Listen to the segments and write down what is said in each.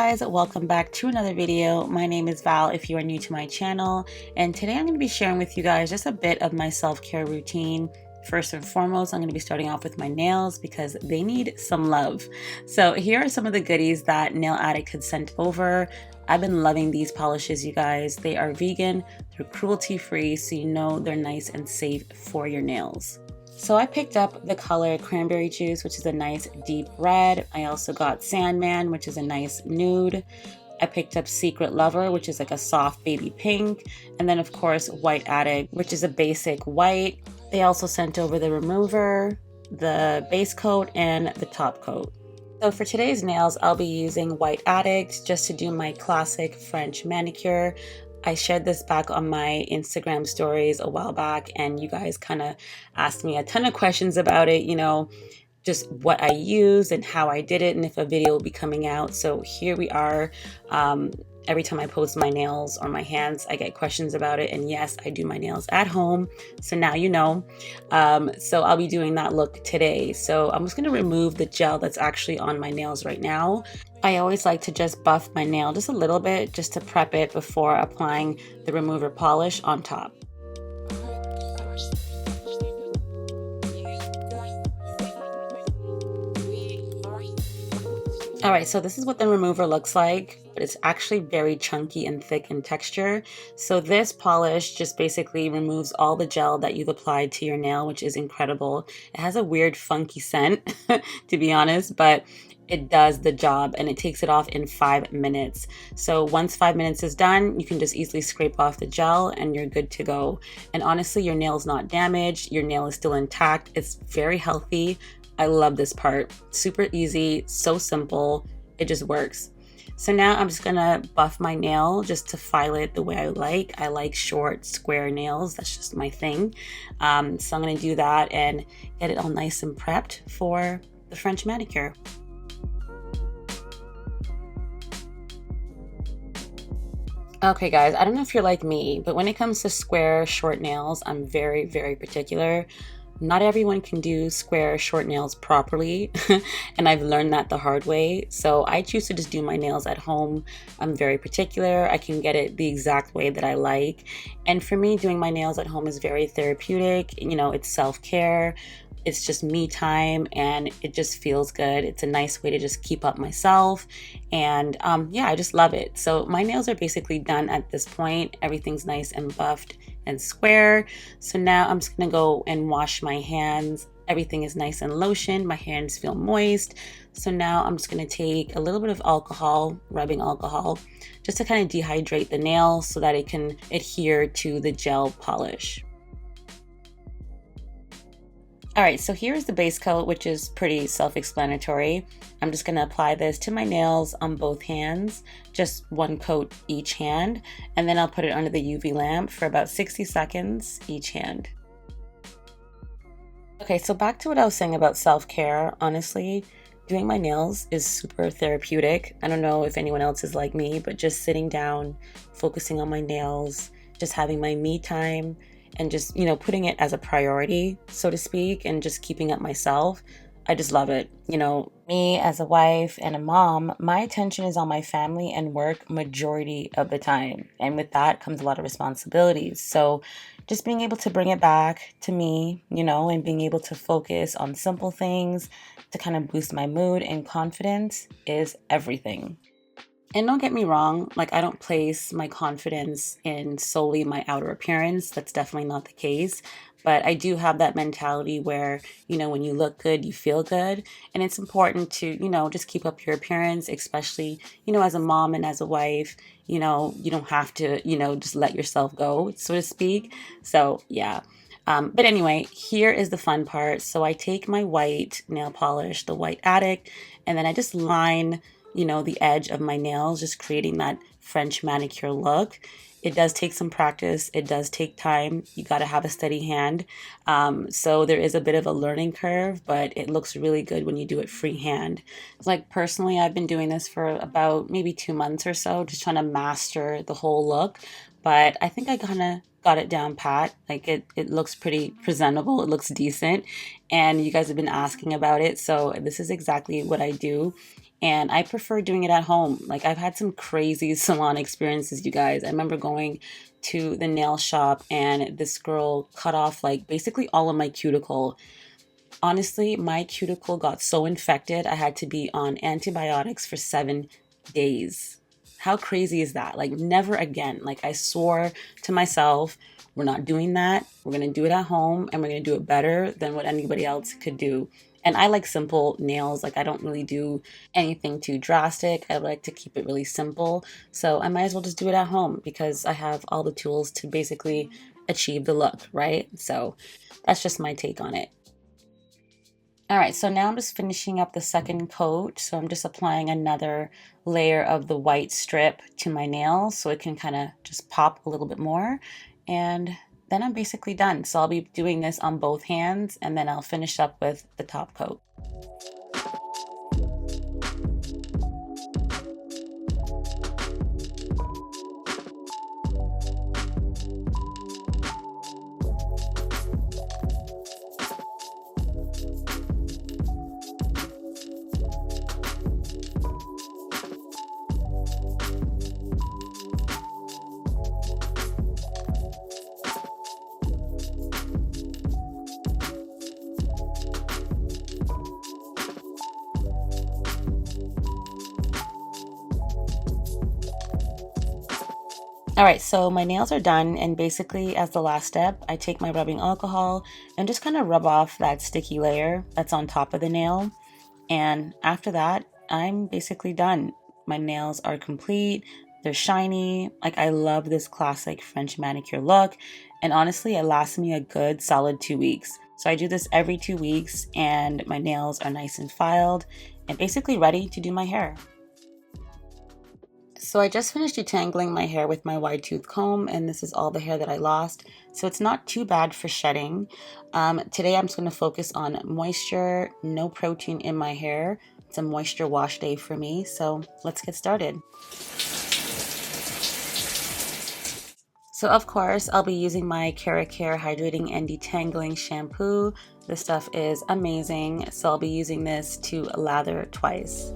guys, welcome back to another video. My name is Val if you are new to my channel, and today I'm going to be sharing with you guys just a bit of my self-care routine. First and foremost, I'm going to be starting off with my nails because they need some love. So here are some of the goodies that NAIL Addict had sent over. I've been loving these polishes, you guys. They are vegan, they're cruelty-free, so you know they're nice and safe for your nails. So I picked up the color Cranberry Juice, which is a nice deep red. I also got Sandman, which is a nice nude. I picked up Secret Lover, which is like a soft baby pink. And then of course, White Addict, which is a basic white. They also sent over the remover, the base coat, and the top coat. So for today's nails, I'll be using White Addict just to do my classic French manicure. I shared this back on my Instagram stories a while back, and you guys kind of asked me a ton of questions about it, you know, just what I used and how I did it and if a video will be coming out. So here we are. Every time I post my nails or my hands, I get questions about it. And yes, I do my nails at home. So now you know. So I'll be doing that look today. So I'm just going to remove the gel that's actually on my nails right now. I always like to just buff my nail just a little bit just to prep it before applying the remover polish on top. All right, so this is what the remover looks like, but it's actually very chunky and thick in texture. So this polish just basically removes all the gel that you've applied to your nail, which is incredible. It has a weird funky scent, to be honest, but it does the job and it takes it off in 5 minutes. So once 5 minutes is done, you can just easily scrape off the gel and you're good to go. And honestly, your nail is not damaged. Your nail is still intact. It's very healthy. I love this part. Super easy, so simple. It just works. So now I'm just gonna buff my nail just to file it the way I like. I like short, square nails. That's just my thing. So I'm gonna do that and get it all nice and prepped for the French manicure. Okay guys, I don't know if you're like me, but when it comes to square, short nails, I'm very, very particular. Not everyone can do square, short nails properly, and I've learned that the hard way. So I choose to just do my nails at home. I'm very particular. I can get it the exact way that I like. And for me, doing my nails at home is very therapeutic. You know, it's self-care. It's just me time and it just feels good. It's a nice way to just keep up myself. And yeah, I just love it. So my nails are basically done at this point. Everything's nice and buffed and square. So now I'm just gonna go and wash my hands. Everything is nice and lotioned. My hands feel moist. So now I'm just gonna take a little bit of alcohol, rubbing alcohol, just to kind of dehydrate the nail so that it can adhere to the gel polish. All right, so here's the base coat, which is pretty self-explanatory. I'm just gonna apply this to my nails on both hands, just one coat each hand, and then I'll put it under the UV lamp for about 60 seconds each hand. Okay, so back to what I was saying about self-care. Honestly, doing my nails is super therapeutic. I don't know if anyone else is like me, but just sitting down, focusing on my nails, just having my me time, and just, you know, putting it as a priority, so to speak, and just keeping up myself. I just love it. You know, me as a wife and a mom, my attention is on my family and work majority of the time. And with that comes a lot of responsibilities. So just being able to bring it back to me, you know, and being able to focus on simple things to kind of boost my mood and confidence is everything. And don't get me wrong, like I don't place my confidence in solely my outer appearance. That's definitely not the case. But I do have that mentality where, you know, when you look good, you feel good. And it's important to, you know, just keep up your appearance, especially, you know, as a mom and as a wife. You know, you don't have to, you know, just let yourself go, so to speak. So, yeah. But anyway, here is the fun part. So I take my white nail polish, the White Addict, and then I just line, you know, the edge of my nails, just creating that French manicure look. It does take some practice. It does take time. You got to have a steady hand. So there is a bit of a learning curve, but it looks really good when you do it freehand. Like personally, I've been doing this for about maybe 2 months or so, just trying to master the whole look. But I think I kind of got it down pat. Like it looks pretty presentable. It looks decent. And you guys have been asking about it. So this is exactly what I do. And I prefer doing it at home. Like, I've had some crazy salon experiences, you guys. I remember going to the nail shop and this girl cut off like basically all of my cuticle. Honestly, my cuticle got so infected, I had to be on antibiotics for 7 days. How crazy is that? Like, never again. Like, I swore to myself, we're not doing that. We're going to do it at home and we're going to do it better than what anybody else could do. And I like simple nails. Like, I don't really do anything too drastic. I like to keep it really simple. So I might as well just do it at home because I have all the tools to basically achieve the look, right? So that's just my take on it. All right, so now I'm just finishing up the second coat. So I'm just applying another layer of the white strip to my nail so it can kind of just pop a little bit more. And then I'm basically done. So I'll be doing this on both hands and then I'll finish up with the top coat. All right, so my nails are done, and basically as the last step, I take my rubbing alcohol and just kind of rub off that sticky layer that's on top of the nail. And after that, I'm basically done. My nails are complete. They're shiny. Like, I love this classic French manicure look. And honestly, it lasts me a good solid 2 weeks. So I do this every 2 weeks and my nails are nice and filed and basically ready to do my hair. So I just finished detangling my hair with my wide tooth comb, and this is all the hair that I lost. So it's not too bad for shedding. Today I'm just going to focus on moisture, no protein in my hair. It's a moisture wash day for me, so let's get started. So of course, I'll be using my Care Hydrating and Detangling Shampoo. This stuff is amazing, so I'll be using this to lather twice.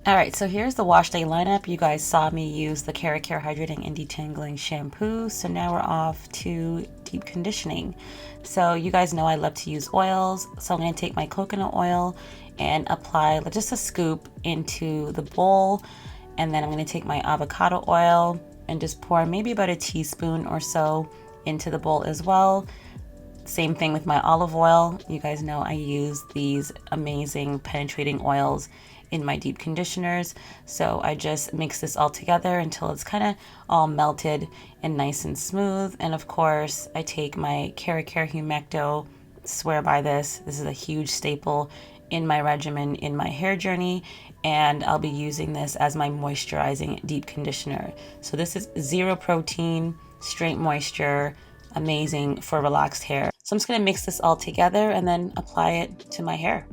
All right, so here's the wash day lineup. You guys saw me use the Care Hydrating and Detangling Shampoo. So now we're off to deep conditioning. So you guys know I love to use oils. So I'm gonna take my coconut oil and apply just a scoop into the bowl. And then I'm gonna take my avocado oil and just pour maybe about a teaspoon or so into the bowl as well. Same thing with my olive oil. You guys know I use these amazing penetrating oils in my deep conditioners. So I just mix this all together until it's kind of all melted and nice and smooth. And of course, I take my Care Humecto. Swear by this. This is a huge staple in my regimen in my hair journey, and I'll be using this as my moisturizing deep conditioner. So this is zero protein, straight moisture, amazing for relaxed hair. So I'm just going to mix this all together and then apply it to my hair.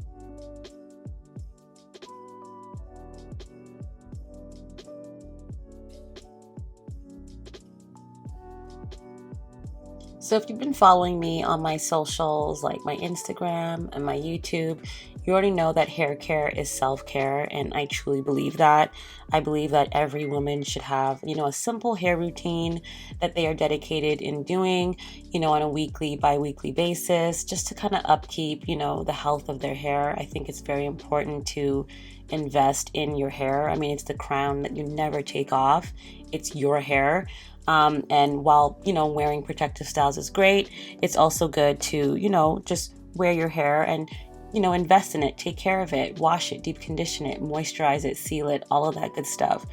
So if you've been following me on my socials, like my Instagram and my YouTube, you already know that hair care is self-care, and I truly believe that. I believe that every woman should have, a simple hair routine that they are dedicated in doing, on a weekly, bi-weekly basis, just to kind of upkeep, the health of their hair. I think it's very important to invest in your hair. I mean, it's the crown that you never take off. It's your hair. And while, wearing protective styles is great, it's also good to, just wear your hair and, invest in it, take care of it, wash it, deep condition it, moisturize it, seal it, all of that good stuff.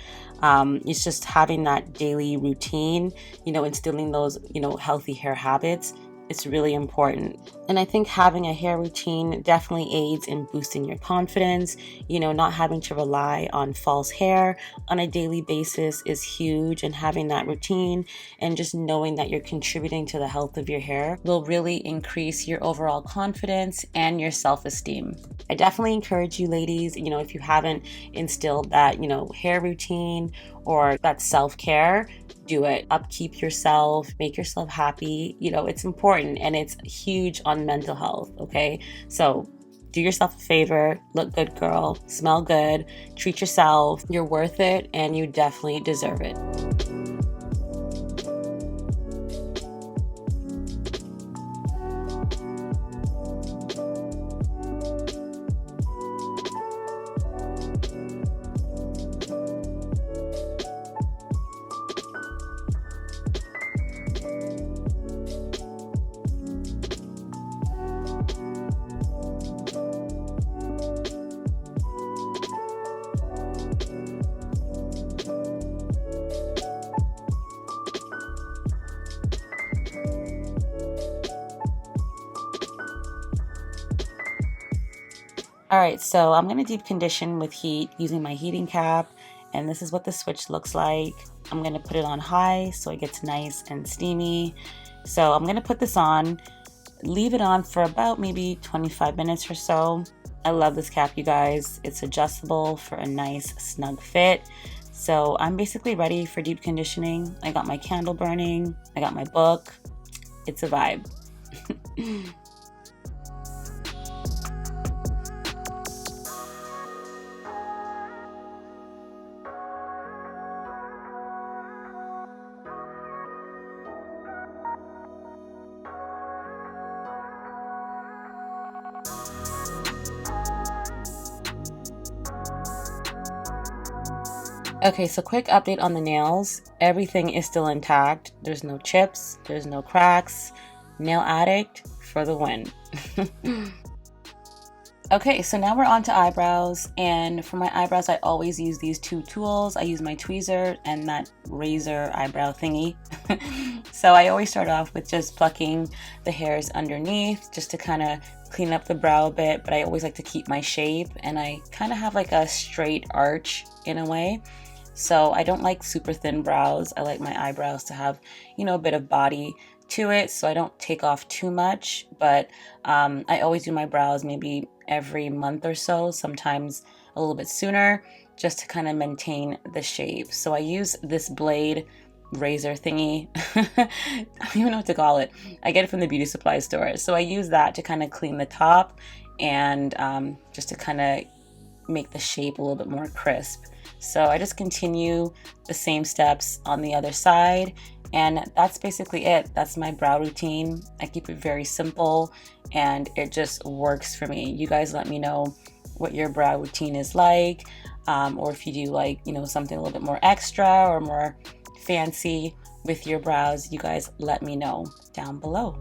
It's just having that daily routine, instilling those, healthy hair habits. It's really important. And I think having a hair routine definitely aids in boosting your confidence. Not having to rely on false hair on a daily basis is huge. And having that routine and just knowing that you're contributing to the health of your hair will really increase your overall confidence and your self-esteem. I definitely encourage you ladies, if you haven't instilled that, hair routine or that self-care, do it. Upkeep yourself, make yourself happy. It's important and it's huge on mental health, okay? So do yourself a favor, look good, girl, smell good, treat yourself. You're worth it and you definitely deserve it. All right, so I'm gonna deep condition with heat using my heating cap, and this is what the switch looks like. I'm gonna put it on high so it gets nice and steamy. So I'm gonna put this on, leave it on for about maybe 25 minutes or so. I love this cap, you guys. It's adjustable for a nice snug fit. So I'm basically ready for deep conditioning. I got my candle burning, I got my book. It's a vibe. Okay, so quick update on the nails. Everything is still intact. There's no chips, there's no cracks. NAIL Addict for the win. Okay, so now we're on to eyebrows, and for my eyebrows I always use these two tools. I use my tweezer and that razor eyebrow thingy. So I always start off with just plucking the hairs underneath just to kind of clean up the brow a bit, but I always like to keep my shape, and I kind of have like a straight arch in a way. So I don't like super thin brows. I like my eyebrows to have, a bit of body to it, so I don't take off too much, but I always do my brows maybe every month or so, sometimes a little bit sooner, just to kind of maintain the shape. So I use this blade razor thingy. I don't even know what to call it. I get it from the beauty supply store. So I use that to kind of clean the top and just to kind of make the shape a little bit more crisp. So I just continue the same steps on the other side, and that's basically it. That's my brow routine. I keep it very simple and it just works for me. You guys let me know what your brow routine is like, or if you do like, something a little bit more extra or more fancy with your brows. You guys let me know down below.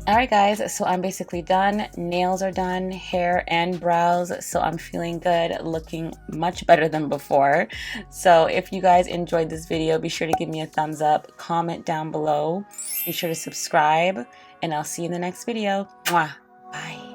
Alright guys, so I'm basically done. Nails are done, hair and brows, so I'm feeling good, looking much better than before. So if you guys enjoyed this video, be sure to give me a thumbs up, comment down below, be sure to subscribe, and I'll see you in the next video. Mwah! Bye!